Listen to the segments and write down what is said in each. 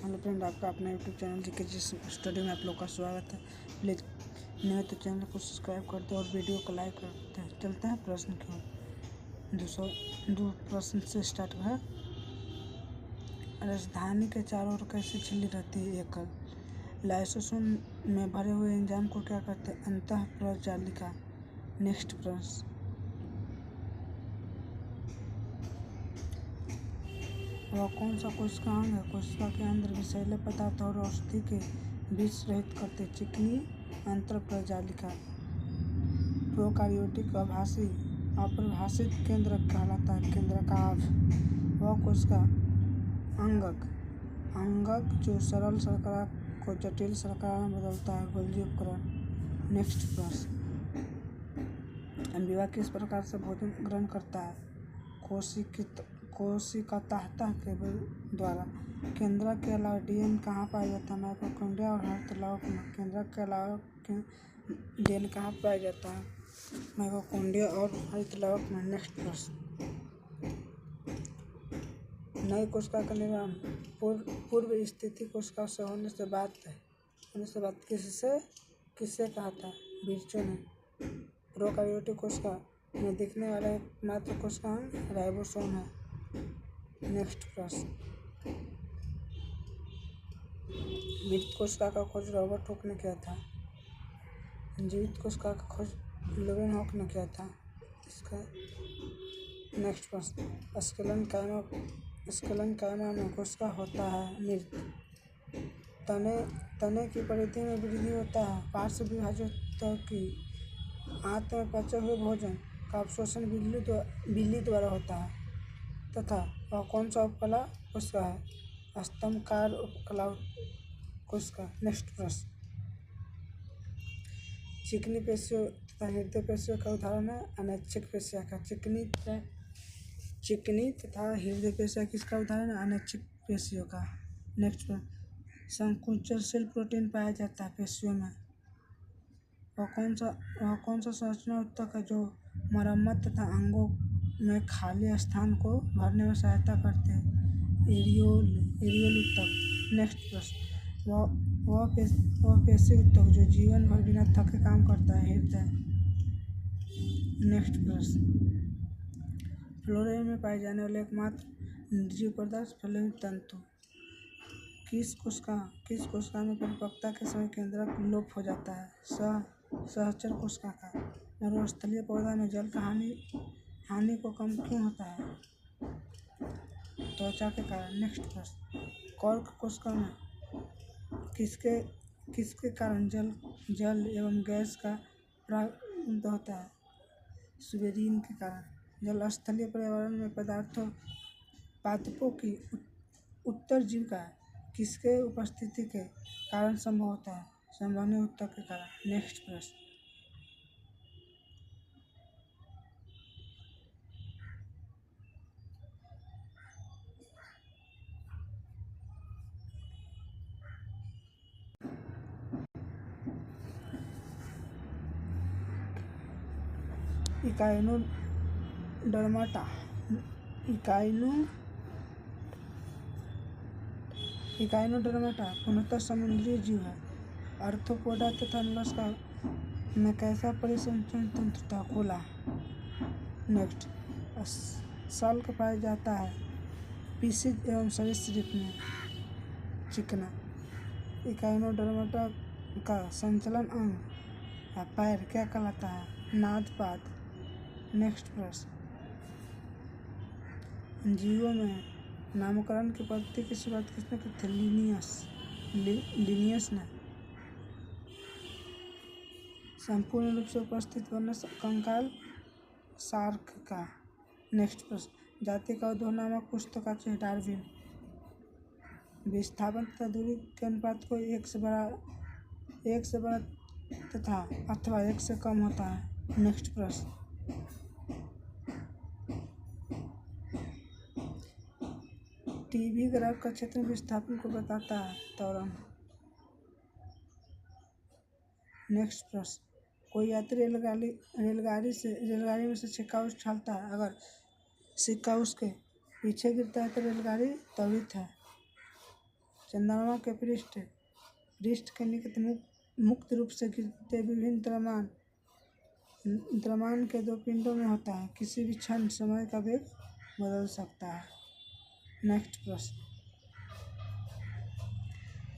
Hello friend, आपका अपना YouTube channel GK study में आप लोग का स्वागत है। प्लीज़ नहीं तो चैनल को सब्सक्राइब करते हैं और वीडियो को लाइक करते हैं। चलते हैं प्रश्न की ओर। 202 प्रश्न से स्टार्ट है। राजधानी के चारों ओर कैसी झिल्ली रहती है? एकल। लाइसोसोम में भरे हुए एंजाइम को क्या कहते हैं? अंतःप्रजालिका। नेक्स्ट प्रश्न। वह कौन सा कोशिका अंग है कोशिका के अंदर विषैले पदार्थ और औषधि के बीज रहित करते? चिकनी अंतःप्रजालिका। प्रोकार्योटिक आभासी अपरिभाषित केंद्रक कहलाता है केंद्रकाभ। वह कोशिका अंगक जो सरल शर्करा को जटिल शर्करा में बदलता है, गोल्जी उपकरण। नेक्स्ट प्रश्न। अमीबा किस प्रकार से भोजन ग्रहण करता है? कोशिकातः के द्वारा। केंद्रक के अलावा डीएनए कहाँ पाया जाता है? माइटोकॉन्ड्रिया और हरितलवक में। केंद्रक के अलावा डीएनए कहाँ पाया जाता है? माइटोकॉन्ड्रिया और हरितलवक में। नेक्स्ट प्रश्न। नई कोशिका का निर्माण पूर्व स्थिति कोशिका से होने से बाद किससे कहा था? बीजों ने। प्रोकार्योटिक कोशिका में दिखने वाला एकमात्र कोशिका अंग राइबोसोम है। नेक्स्ट प्रश्न। मृत कोशिका का खोज रॉबर्ट हुक ने किया था। जीवित कोशिका का खोज लेवेनहॉक ने किया था। इसका नेक्स्ट प्रश्न। स्क्लेरन कायमा में कोशिका होता है मृत। तने की परिधि में वृद्धि होता है। पार्श्व विभाजन की आंत में पचे हुए भोजन का अवशोषण बिल्ली द्वारा होता है तथा वह कौन सा उपकला कोशिका है? स्तंभकार उपकला कोशिका। नेक्स्ट प्रश्न। चिकनी पेशियों तथा हृदय पेशियों का उदाहरण है अनैच्छिक पेशियाँ का। चिकनी तथा हृदय पेशियाँ किसका उदाहरण है? अनैच्छिक पेशियों का। नेक्स्ट प्रश्न। संकुचनशील प्रोटीन पाया जाता है पेशियों में। वह कौन सा संरचना ऊतक है जो मरम्मत तथा अंगों में खाली स्थान को भरने में सहायता करते हैं? एरियोल ऊतक। नेक्स्ट प्रश्न। वह पेशी ऊतक जो जीवन भर बिना थके काम करता है? हृदय। नेक्स्ट प्रश्न। फ्लोएम में पाए जाने वाले एकमात्र निर्जीव पदार्थ फ्लोएम तंतु। किस कोशिका में परिपक्वता के समय केंद्रक लोप हो जाता है? सहचर कोशिका का। मरुस्थलीय पौधा में जल का हानि को कम क्यों होता है? त्वचा के कारण। नेक्स्ट प्रश्न। कॉर्क कोशिका में किसके कारण जल एवं गैस का प्रारंभ होता है? सुबेरिन के कारण। जल स्थलीय पर्यावरण में पादपों की उत्तरजीविका किसके उपस्थिति के कारण संभव होता है? संवहनी ऊतक के कारण। नेक्स्ट प्रश्न। इकाइनोडर्माटा पूर्णतः समुद्री जीव है। आर्थ्रोपोडा तथा मोलस्का में कैसा परिसंचरण तंत्र था? खुला। नेक्स्ट। शल्क पाया जाता है पिसीज एवं सरीसृप में। चिकना। इकाइनोडर्माटा का संचलन अंग पैर क्या कहलाता है? नादपाद। नेक्स्ट प्रश्न। जीवों में नामकरण की पद्धति की शुरुआत किसने की थी? लिनियस ने। संपूर्ण रूप से उपस्थित वर्ण कंकाल शार्क का। नेक्स्ट प्रश्न। जाति का उद्भव नामक पुस्तकाचे डार्विन। विस्थापन तथा दूरी के अनुपात को एक से बड़ा तथा अथवा एक से कम होता है। नेक्स्ट प्रश्न। टीबी ग्राफ का क्षेत्र में विस्थापन को बताता है। त्वरण। नेक्स्ट प्रश्न। कोई यात्री रेलगाड़ी में से सिक्का उछालता है। अगर सिक्का उसके पीछे गिरता है तो रेलगाड़ी त्वरित है। चंद्रमा के पृष्ठ के निकट मुक्त रूप से गिरते विभिन्न द्रव्यमान के दो पिंडों में होता है। किसी भी क्षण समय का वेग बदल सकता है। नेक्स्ट प्रश्न,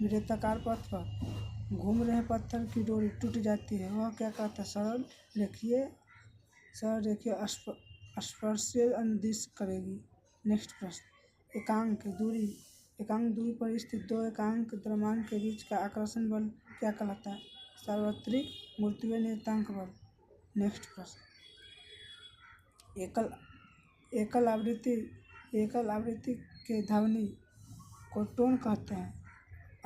वृत्ताकार पथ पर घूम रहे पत्थर की डोरी टूट जाती है, वह क्या कहता है? सरल रेखीय स्पर्शीय अनुदिश करेगी। नेक्स्ट प्रश्न, एकांक दूरी पर स्थित दो एकांक द्रव्यमान के बीच का आकर्षण बल क्या कहलाता है? सार्वत्रिक गुरुत्वीय नियतांक बल। नेक्स्ट प्रश्न, एकल आवृत्ति के ध्वनि को टोन कहते हैं।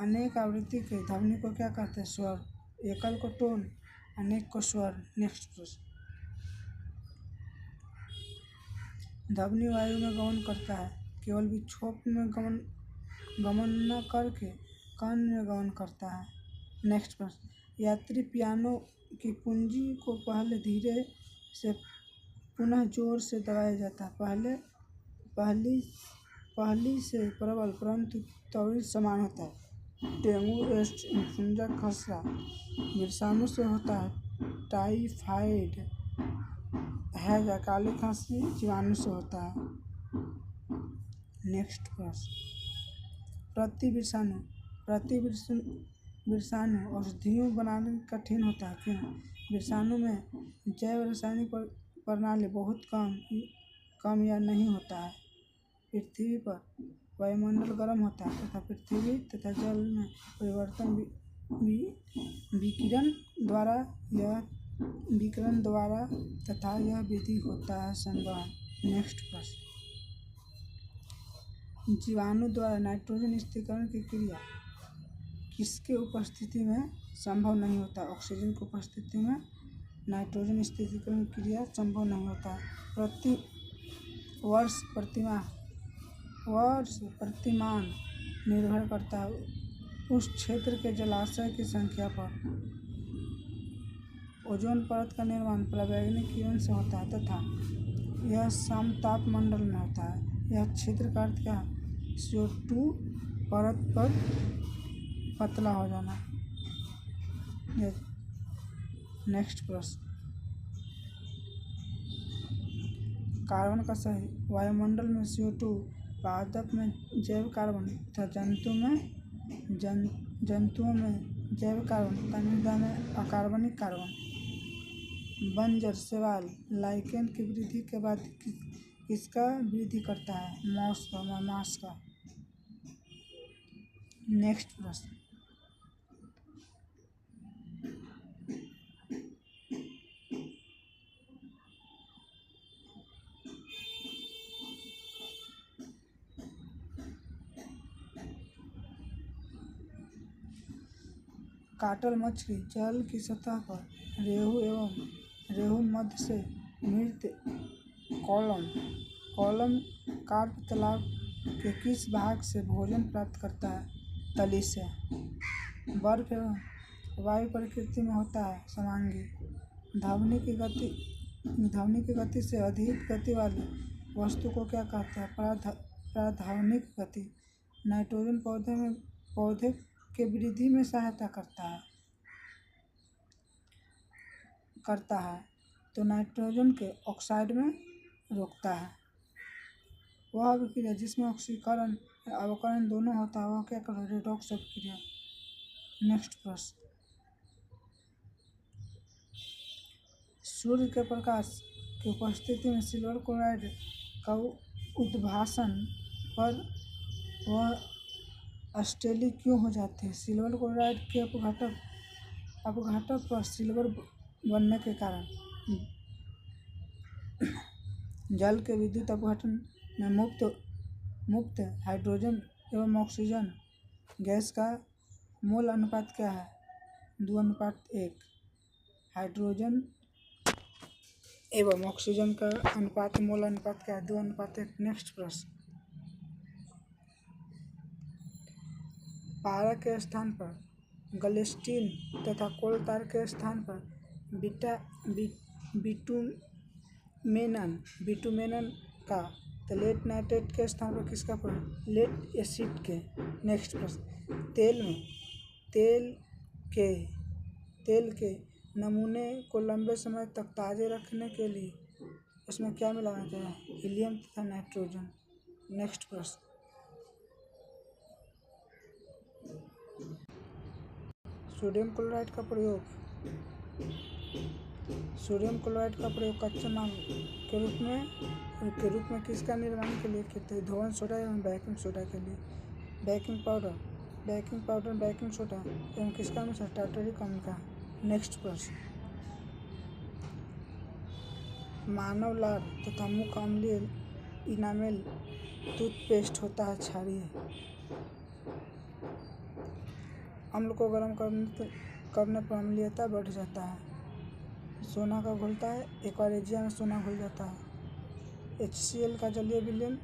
अनेक आवृत्ति के ध्वनि को क्या कहते हैं? स्वर। एकल को टोन, अनेक को स्वर। नेक्स्ट प्रश्न, ध्वनि वायु में गमन करता है, केवल विक्षोभ में गमन न करके कण में गमन करता है। नेक्स्ट प्रश्न, यात्री पियानो की कुंजी को पहले धीरे से पुनः जोर से दबाया जाता है। पहली से प्रबल परंतु त्वरित समान होता है। डेंगू, एड्स, इन्फ्लुएंजा, खसरा विषाणु से होता है। टाइफाइड, हैजा, काली खांसी जीवाणु से होता है। नेक्स्ट प्रश्न, प्रति विषाणु औषधियों बनाने में कठिन होता है, क्यों? विषाणु में जैव रासायनिक प्रणाली बहुत कम या नहीं होता है। पृथ्वी पर वायुमंडल गर्म होता है तथा पृथ्वी तथा जल में परिवर्तन विकिरण द्वारा तथा यह विधि होता है संवहन। नेक्स्ट प्रश्न, जीवाणु द्वारा नाइट्रोजन स्थिरीकरण की क्रिया किसके उपस्थिति में संभव नहीं होता? ऑक्सीजन की उपस्थिति में नाइट्रोजन स्थिरीकरण की क्रिया संभव नहीं होता। प्रति वर्ष प्रतिमान निर्भर करता है उस क्षेत्र के जलाशय की संख्या पर। ओजोन परत का निर्माण पराबैंगनी किरण से होता है तथा यह समताप मंडल में होता है। यह क्षेत्र का अर्थ क्या है? CO2 परत पर पतला हो जाना। नेक्स्ट प्रश्न, कार्बन का सही। वायुमंडल में CO2, पादप में जैव कार्बन तथा जंतुओं में जैव कार्बन तथा मृदा में अकार्बनिक कार्बन। बंजर शैवाल लाइकेन की वृद्धि के बाद किसका वृद्धि करता है? मांस का। नेक्स्ट प्रश्न, काटल मछली जल की सतह पर रेहू मध्य से मृत कॉलम कार्प तालाब के किस भाग से भोजन प्राप्त करता है? तली से। बर्फ एवं वायु प्रकृति में होता है समांगी। ध्वनि की गति से अधिक गति वाली वस्तु को क्या कहते हैं? प्राधान्विक गति। नाइट्रोजन पौधे के वृद्धि में सहायता करता है तो नाइट्रोजन के ऑक्साइड में रोकता है। वह अभिक्रिया जिसमें ऑक्सीकरण या अवकरण दोनों होता है, वह क्या कहलाता है? रेडॉक्स अभिक्रिया। नेक्स्ट प्रश्न, सूर्य के प्रकाश की उपस्थिति में सिल्वर क्लोराइड का उद्भासन पर वह अस्टेली क्यों हो जाती है? सिल्वर क्लोराइड के अपघटन पर सिल्वर बनने के कारण। जल के विद्युत अपघटन में मुक्त हाइड्रोजन एवं ऑक्सीजन गैस का मोल अनुपात क्या है? 2:1। हाइड्रोजन एवं ऑक्सीजन का मोल अनुपात क्या है? 2:1। नेक्स्ट प्रश्न, पारा के स्थान पर गलेस्टीन तथा कोल तार के स्थान पर बिटुमेनन का तो लेड नाइट्रेट के स्थान पर किसका प्रयोग? लेड एसिड के। नेक्स्ट प्रश्न, तेल के नमूने को लंबे समय तक ताज़े रखने के लिए उसमें क्या मिलाना चाहिए? हीलियम तथा नाइट्रोजन। नेक्स्ट प्रश्न, सोडियम क्लोराइड का प्रयोग कच्चे माल के रूप में किसका निर्माण के लिए करते हैं? धोवन सोडा एवं बेकिंग सोडा के लिए। बेकिंग पाउडर, बेकिंग सोडा एवं किसका मिश्रण? टार्टरिक अम्ल का। नेक्स्ट प्रश्न, मानव लार तथा मुख अम्लीय इनामेल टूथपेस्ट होता है क्षारीय। अम्ल को गर्म करने पर अम्लीयता बढ़ जाता है। सोना का घुलता है, एक्वारेजिया में सोना घुल जाता है। HCl का जलीय विलयन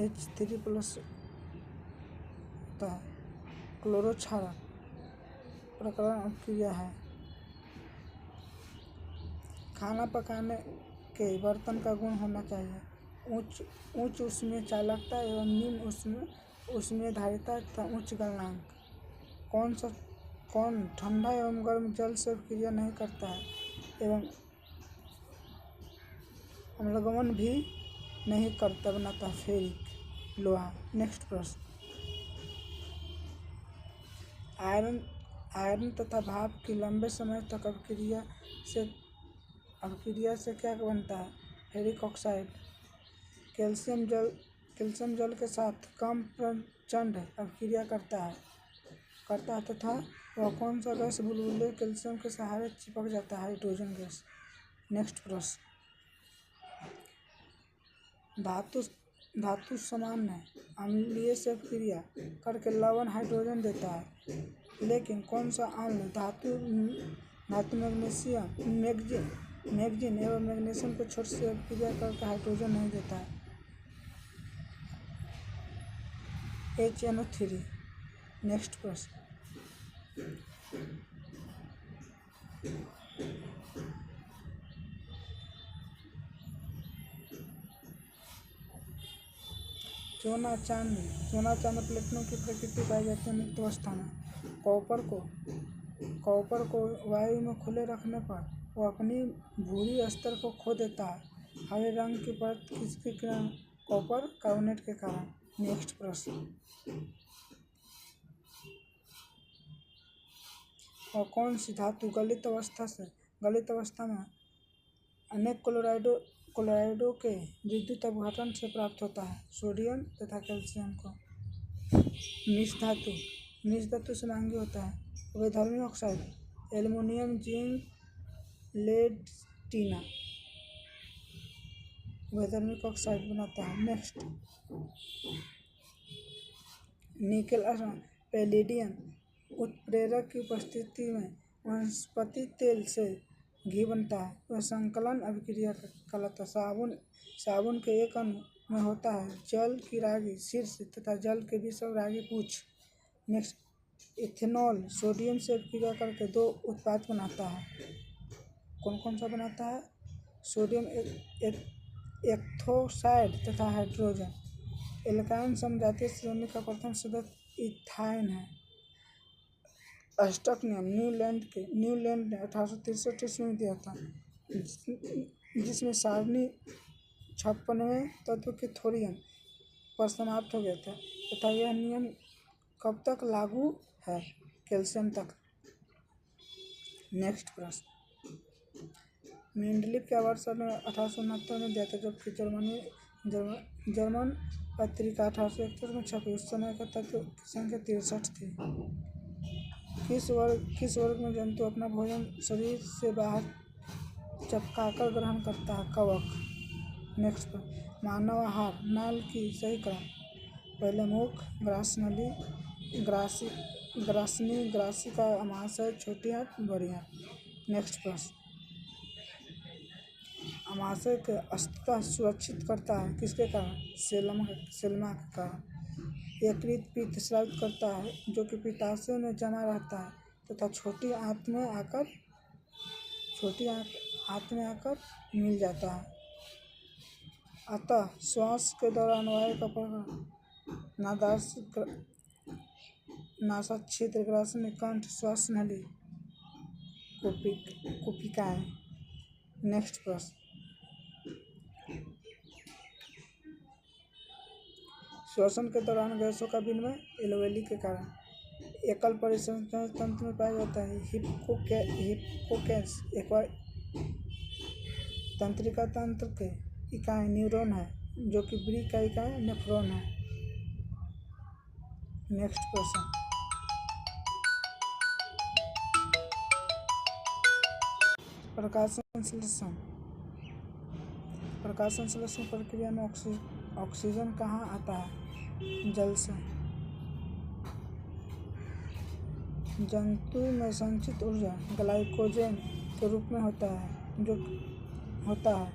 H3+ होता है। क्लोरोक्षारक प्रकरण अपक्रिया है। खाना पकाने के बर्तन का गुण होना चाहिए उच्च ऊष्मीय चालकता एवं निम्न ऊष्मीय धारिता तथा उच्च गलनांक। कौन ठंडा एवं गर्म जल से अपक्रिया नहीं करता है एवं अम्लगमन भी नहीं करता, बनाता फेरिक लोहा। नेक्स्ट प्रश्न, आयरन तथा भाप की लंबे समय तक अपक्रिया से क्या बनता है? Ferric oxide. कैल्शियम जल के साथ कम प्रचंड अपक्रिया करता है तथा वह कौन सा गैस बुलबुले कैल्शियम के सहारे चिपक जाता है? Hydrogen gas. नेक्स्ट प्रश्न, धातु सामान्य अम्लीय से अपक्रिया करके लवण हाइड्रोजन देता है, लेकिन कौन सा अम्ल धातु मैग्नीशियम एवं मैग्नीशियम को छोड़ से अपक्रिया करके हाइड्रोजन नहीं देता है? HNO3। नेक्स्ट प्रश्न, सोना चांदी प्लेटिनम की प्रकृति पाई जाती है मुक्त अवस्था में। कॉपर को वायु में खुले रखने पर वह अपनी भूरी स्तर को खो देता है। हरे रंग की परत किसके कारण? कॉपर कार्बोनेट के कारण। नेक्स्ट प्रश्न, और कौन सी धातु गलित अवस्था में अनेक क्लोराइडों के विद्युत अपघटन से प्राप्त होता है? सोडियम तथा कैल्शियम को। मिश्र धातु से महंगी होता है। वैधर्मी ऑक्साइड एल्युमिनियम, जिंक, लेड, टीना वैधर्मिक ऑक्साइड बनाता है। नेक्स्ट, निकेल पैलेडियम उत्प्रेरक की उपस्थिति में वनस्पति तेल से घी बनता है। वह संकलन अभिक्रिया कहलाता है। साबुन के एक अणु में होता है जल की रागी शीर्ष तथा जल के विषम रागी पूछ। नेक्स्ट, इथेनॉल सोडियम से अपक्रिया करके दो उत्पाद बनाता है। कौन सा बनाता है? सोडियम एक्थोसाइड तथा हाइड्रोजन। एल्काइन समजातीय श्रेणी का प्रथम सदस्य इथाइन है। अष्टक नियम न्यूलैंड ने 1863 ईस्वी में दिया था, जिसमें सारणी 56वें तत्व के थोरियम पर समाप्त हो गया था तथा यह नियम कब तक लागू है? कैल्शियम तक। नेक्स्ट प्रश्न, मेंडलीव के आवर्षण 1869 में दिया था, जबकि जर्मन पत्रिका 1861 में छपी। उस समय का तत्व की संख्या 63 थी। किस वर्ग में जंतु अपना भोजन शरीर से बाहर चपकाकर ग्रहण करता है? कवक। नेक्स्ट पर, मानव आहार नाल की सही क्रम। पहले मुख, ग्रासनली, ग्रासिका, अमाशय, छोटी आंत, बड़ी आंत। नेक्स्ट प्रश्न, अमाशय के अस्थिता सुरक्षित करता है किसके कारण? सेल्मा के कारण। यकृत पित्त स्रावित करता है जो कि पित्ताशय में जमा रहता है तथा छोटी आंत हाथ में आकर मिल जाता है। अतः श्वास के दौरान वायु का प्रवाह नासाक्षेत्र, ग्रासनी, कंठ, श्वास नली, कुपिकाएं। नेक्स्ट प्रश्न, श्वसन के दौरान गैसों का विनिमय एल्वेली के कारण एकल परिसंचरण तंत्र में पाया जाता है। हिप्पोकैम्पस एक तंत्रिका तंत्र के इकाई न्यूरॉन है, जो कि ब्री का इकाई नेफ्रॉन है। नेक्स्ट प्रश्न, प्रकाश संश्लेषण। प्रकाश संश्लेषण प्रक्रिया में ऑक्सीजन कहाँ आता है? जल से। जंतु में संचित ऊर्जा ग्लाइकोजन के रूप में होता है,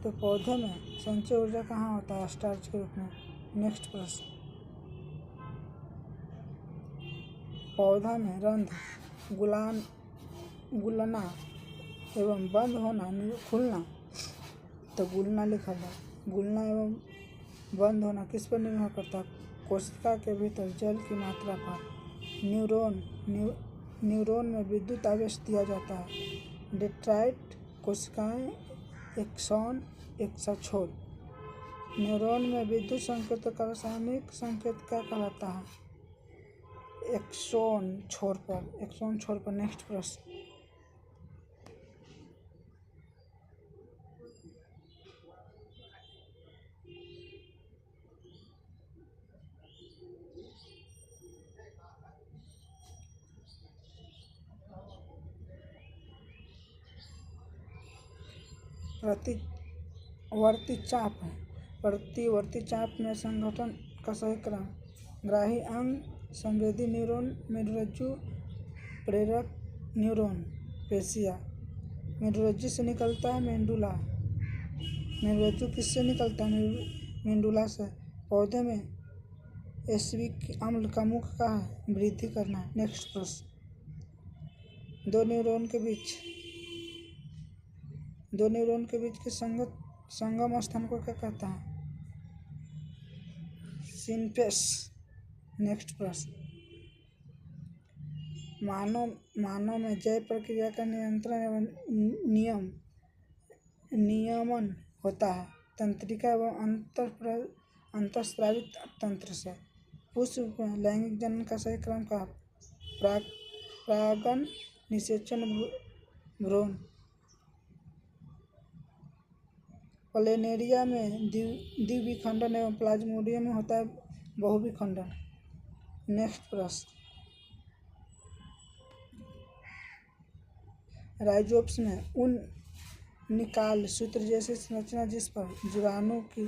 तो पौधे में संचय ऊर्जा कहाँ होता है? स्टार्च के रूप में। नेक्स्ट प्रश्न, पौधा में रंध्र गुलना एवं बंद होना खुलना, तो गुलना लिखा है। गुलना एवं बंद होना किस पर निर्भर करता है? कोशिका के भीतर जल की मात्रा पर। न्यूरॉन में विद्युत आवेश दिया जाता है। डेंड्राइट कोशिकाएं एक्सॉन छोर। न्यूरॉन में विद्युत संकेतों का रासायनिक संकेत क्या कहलाता है? एक्सॉन छोर पर। नेक्स्ट प्रश्न, प्रतिवर्ती चाप में संगठन का सही क्रम। ग्राही अंग, संवेदी न्यूरॉन, मेरुरज्जु, प्रेरक न्यूरॉन, पेशियाँ। मेरुरज्जु से निकलता है मेंडुला। मेरुरज्जु किससे निकलता है? मेंडुला से। पौधे में एस्बिक अम्ल का मुख्य का है वृद्धि करना। नेक्स्ट प्रश्न, दो न्यूरॉन के बीच के संगम स्थान को क्या कहता है? सिनपेस। नेक्स्ट प्रश्न, मानव में जैव प्रक्रिया का नियंत्रण एवं नियमन होता है तंत्रिका एवं अंतःस्रावित तंत्र से। पुष्प में लैंगिक जनन का सही क्रम का परागन, निषेचन, भ्रूण। प्लेनेरिया में द्विविखंडन एवं प्लाज्मोडियम में होता है बहुविखंडन। नेक्स्ट प्रश्न, राइजोप्स में ऊन निकाल सूत्र जैसी संरचना जिस पर जीवाणु की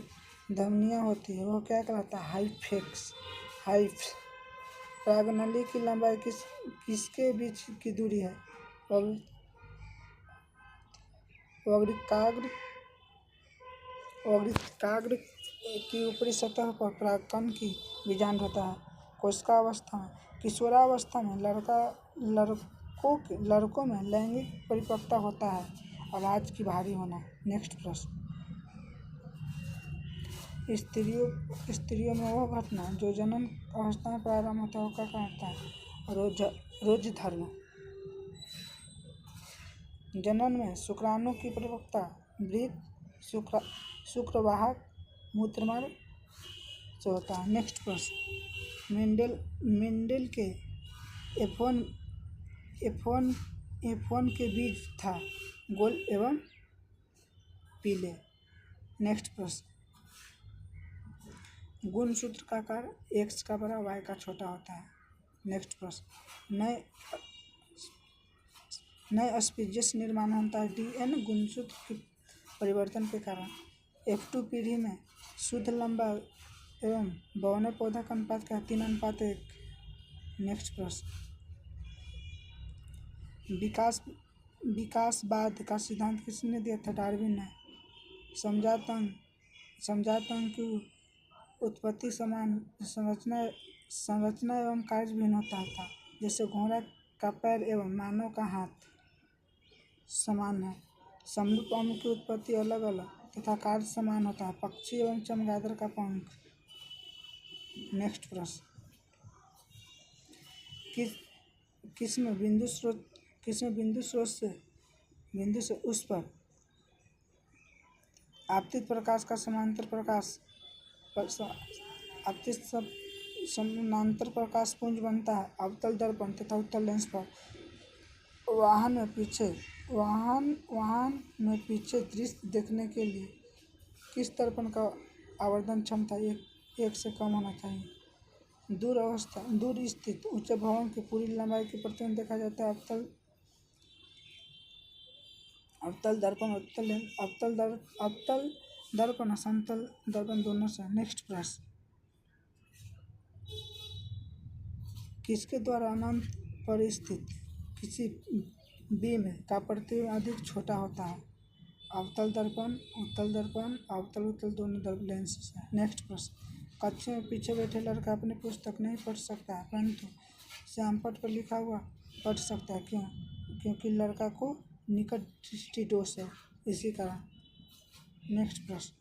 धमनियां होती है वह क्या कहलाता है? हाइफ्स। परागनली की लंबाई किसके बीच की दूरी है? वृत्ताग्र की ऊपरी सतह पर परागकण की बीजांड होता है। कोशिकावस्था में, किशोरावस्था में लड़कों में लैंगिक परिपक्वता होता है। आवाज की भारी होना। नेक्स्ट प्रश्न, स्त्रियों में वह घटना जो जनन अवस्था में प्रारंभ होता है वो क्या कहलाता है? रोजधर्म। जनन में शुक्राणु की परिपक्वता वृक्क, शुक्रवाहक, मूत्रमय से होता है। नेक्स्ट प्रश्न, मेंडेल के F1 के बीज था गोल एवं पीले। नेक्स्ट प्रश्न, गुणसूत्र का आकार X का बड़ा Y का छोटा होता है। नेक्स्ट प्रश्न, नए स्पीशीज निर्माण होता है DNA गुणसूत्र के परिवर्तन के कारण। F2 पीढ़ी में शुद्ध लंबा एवं बौने पौधा का अनुपात क्या है? 3:1। नेक्स्ट प्रश्न, विकासवाद का सिद्धांत किसने दिया था? डार्विन ने। समजात अंग की उत्पत्ति समान संरचना एवं कार्य भिन्न होता था। जैसे घोड़ा का पैर एवं मानव का हाथ समान है। समरूप अम्ल की उत्पत्ति अलग अलग तथा कार्य समान होता है। पक्षी एवं चमगादड़ का पंख। नेक्स्ट प्रश्न, किस किसमें बिंदु से उस पर आपतित प्रकाश का आपतित समानांतर प्रकाश पुंज बनता है। अवतल दर्पण तथा उत्तल लेंस पर वाहन में पीछे दृश्य देखने के लिए किस दर्पण का आवर्धन क्षमता एक से कम होना चाहिए। दूर स्थित उच्च भवन की पूरी लंबाई की प्रतिबिंब देखा जाता है। अवतल दर्पण समतल दर्पण दोनों से। नेक्स्ट प्रश्न, किसके द्वारा अनंत पर स्थित किसी बीम का प्रतिबिंब अधिक छोटा होता है। अवतल दर्पण, उत्तल दर्पण, अवतल दोनों दर्पण लेंस से। नेक्स्ट प्रश्न, कक्षा में पीछे बैठे लड़का अपनी पुस्तक नहीं पढ़ सकता है परंतु श्यामपट्ट पर लिखा हुआ पढ़ सकता है। क्यों? क्योंकि लड़का को निकट दृष्टि दोष है, इसी कारण। नेक्स्ट प्रश्न,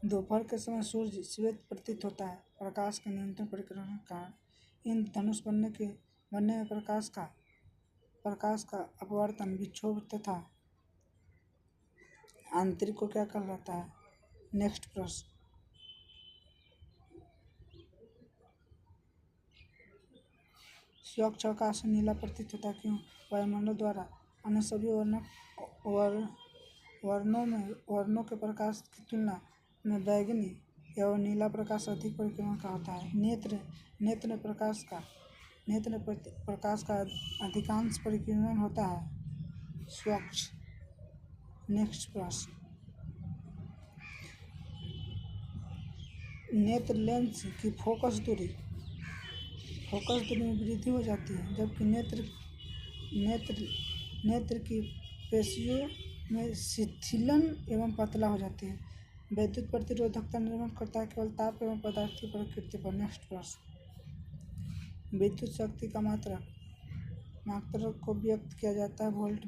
दोपहर के समय सूर्य श्वेत प्रतीत होता है। प्रकाश के नियंत्रण परिक्रमण के कारण इंद्रधनुष बनने में प्रकाश का अपवर्तन, विक्षोभ तथा आंतरिक को क्या कहलाता है। नेक्स्ट प्रश्न, स्वच्छ आकाश नीला प्रतीत होता है। क्यों? वायुमंडल द्वारा अन्य सभी वर्णों के प्रकाश की तुलना में बैंगनी एवं नीला प्रकाश अधिक परिक्रमण का होता है। नेत्र में प्रकाश का अधिकांश परिक्रमण होता है स्वच्छ। नेक्स्ट प्रश्न, नेत्र लेंस की फोकस दूरी में वृद्धि हो जाती है, जबकि नेत्र की पेशियों में शिथिलन एवं पतला हो जाती है। विद्युत प्रतिरोधकता निर्भर करता है केवल ताप एवं पदार्थ की प्रकृति पर। नेक्स्ट प्रश्न, विद्युत शक्ति का मात्रक को व्यक्त किया जाता है वोल्ट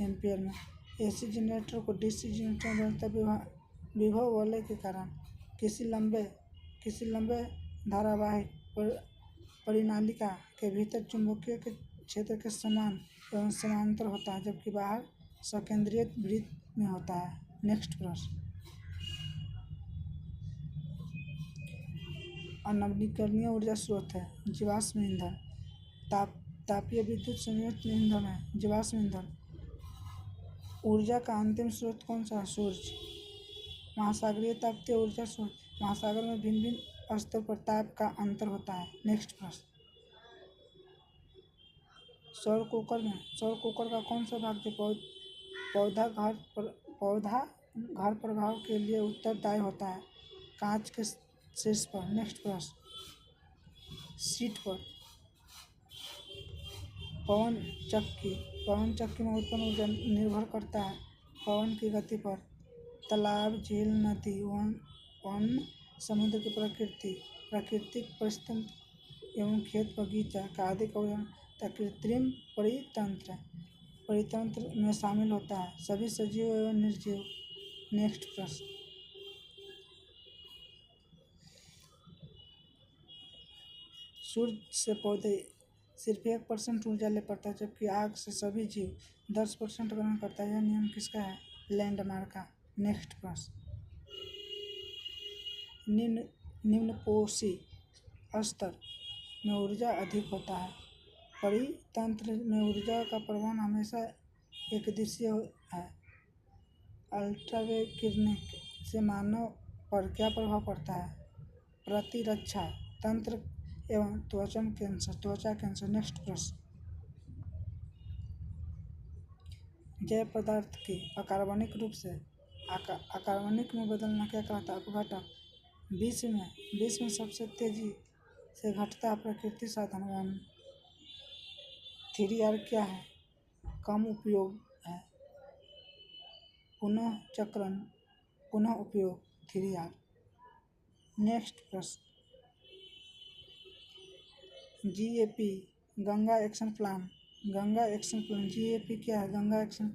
एम्पियर में। एसी जनरेटर को डीसी जनरेटर में बदलता विभव वलय के कारण किसी लंबे धारावाहिक परिनालिका के भीतर चुंबकीय के क्षेत्र के समान एवं समांतर होता है, जबकि बाहर संकेंद्रित वृत्त में होता है। नेक्स्ट प्रश्न, अनवीकरणीय ऊर्जा स्रोत है जीवाश्म ईंधन। तापीय विद्युत संयंत्र ईंधन है जीवाश्म ईंधन। ऊर्जा का अंतिम स्रोत कौन सा है? सूर्य। महासागरीय तापीय ऊर्जा स्रोत, महासागर में भिन्न भिन्न स्तर पर ताप का अंतर होता है। नेक्स्ट प्रश्न, सौर कुकर का कौन सा भाग पौधा घर प्रभाव के लिए उत्तरदायी होता है? कांच के शीर्ष पर। नेक्स्ट प्रश्न, सीट पर पवन चक्की में उत्पन्न ऊर्जा निर्भर करता है पवन की गति पर। तालाब, झील, नदी, वन, समुद्र की प्राकृतिक परिस्थिति एवं खेत बगीचा का आदि का उदाहरण तथा कृत्रिम परितंत्र में शामिल होता है सभी सजीव एवं निर्जीव। नेक्स्ट प्रश्न, सूर्य से पौधे सिर्फ 1% ऊर्जा ले पाता है, जबकि आग से सभी जीव 10% ग्रहण करता है। यह नियम किसका है? लैंडमार्क का। नेक्स्ट प्रश्न, निम्नपोषी स्तर में ऊर्जा अधिक होता है। परितंत्र में ऊर्जा का प्रवाह हमेशा एकदिशीय है। अल्ट्रावेव किरणें से मानव पर क्या प्रभाव पड़ता है? प्रतिरक्षा तंत्र एवं त्वचा कैंसर। नेक्स्ट प्रश्न, जैव पदार्थ की अकार्बनिक रूप से अकार्बनिक में बदलना क्या कहलाता है? अपघटन। विश्व में सबसे तेजी से घटता प्राकृतिक साधन 3R क्या है? कम उपयोग है, पुनः चक्रण, पुनः उपयोग 3R। नेक्स्ट प्रश्न, GAP Ganga action plan. Ganga action plan, GAP क्या है? Ganga action plan